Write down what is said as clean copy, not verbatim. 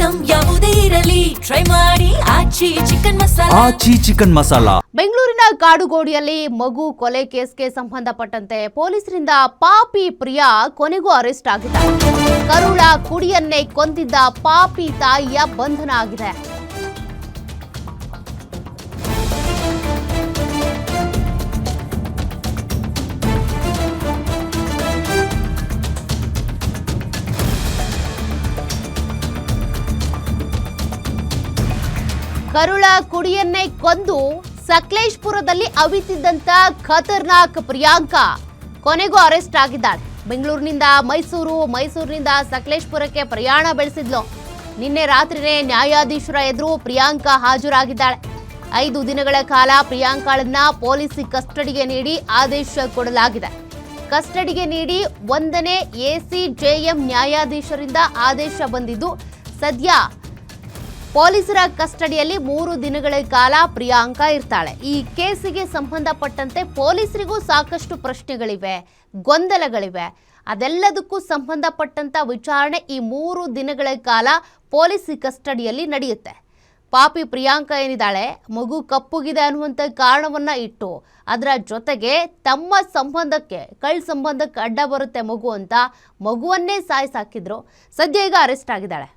Item ಯಾವುದೇ ಇರಲಿ try ಮಾಡಿ ಆಚಿ ಚಿಕನ್ ಮಸಾಲಾ. ಬೆಂಗಳೂರಿನ ಕಾಡುಗೋಡಿಯಲ್ಲಿ ಮಗು ಕೊಲೆ ಕೇಸ್ಗೆ ಸಂಬಂಧಪಟ್ಟಂತೆ ಪೊಲೀಸರಿಂದ ಪಾಪಿ ಪ್ರಿಯಾ ಕೊನೆಗೂ ಅರೆಸ್ಟ್ ಆಗಿದ್ದಾರೆ. ಕರುಳ ಕುಡಿಯನ್ನೇ ಕೊಂದಿದ್ದ ಪಾಪಿ ತಾಯಿಯ ಬಂಧನ ಆಗಿದೆ. ಕರುಳ ಕುಡಿಯನ್ನೇ ಕೊಂದು ಸಕಲೇಶಪುರದಲ್ಲಿ ಅವಿತಿದ್ದಂತ ಖತರ್ನಾಕ್ ಪ್ರಿಯಾಂಕಾ ಕೊನೆಗೂ ಅರೆಸ್ಟ್ ಆಗಿದ್ದಾಳೆ. ಬೆಂಗಳೂರಿನಿಂದ ಮೈಸೂರಿನಿಂದ ಸಕಲೇಶಪುರಕ್ಕೆ ಪ್ರಯಾಣ ಬೆಳೆಸಿದ್ಲು. ನಿನ್ನೆ ರಾತ್ರಿನೇ ನ್ಯಾಯಾಧೀಶರ ಎದುರು ಪ್ರಿಯಾಂಕಾ ಹಾಜರಾಗಿದ್ದಾಳೆ. 5 ದಿನಗಳ ಕಾಲ ಪ್ರಿಯಾಂಕಾಳನ್ನ ಪೊಲೀಸ್ ಕಸ್ಟಡಿಗೆ ನೀಡಿ ಆದೇಶ ಕೊಡಲಾಗಿದೆ. ಕಸ್ಟಡಿಗೆ ನೀಡಿ 1ನೇ ACJM ನ್ಯಾಯಾಧೀಶರಿಂದ ಆದೇಶ ಬಂದಿದ್ದು, ಸದ್ಯ ಪೊಲೀಸರ ಕಸ್ಟಡಿಯಲ್ಲಿ 3 ದಿನಗಳ ಕಾಲ ಪ್ರಿಯಾಂಕಾ ಇರ್ತಾಳೆ. ಈ ಕೇಸಿಗೆ ಸಂಬಂಧಪಟ್ಟಂತೆ ಪೊಲೀಸರಿಗೂ ಸಾಕಷ್ಟು ಪ್ರಶ್ನೆಗಳಿವೆ, ಗೊಂದಲಗಳಿವೆ. ಅದೆಲ್ಲದಕ್ಕೂ ಸಂಬಂಧಪಟ್ಟಂತ ವಿಚಾರಣೆ ಈ 3 ದಿನಗಳ ಕಾಲ ಪೊಲೀಸ್ ಕಸ್ಟಡಿಯಲ್ಲಿ ನಡೆಯುತ್ತೆ. ಪಾಪಿ ಪ್ರಿಯಾಂಕಾ ಏನಿದ್ದಾಳೆ, ಮಗು ಕಪ್ಪುಗಿದೆ ಅನ್ನುವಂಥ ಕಾರಣವನ್ನ ಇಟ್ಟು ಅದರ ಜೊತೆಗೆ ತಮ್ಮ ಸಂಬಂಧಕ್ಕೆ ಅಡ್ಡ ಬರುತ್ತೆ ಮಗು ಅಂತ ಮಗುವನ್ನೇ ಸಾಯಿಸಾಕಿದ್ರು. ಸದ್ಯ ಈಗ ಅರೆಸ್ಟ್ ಆಗಿದ್ದಾಳೆ.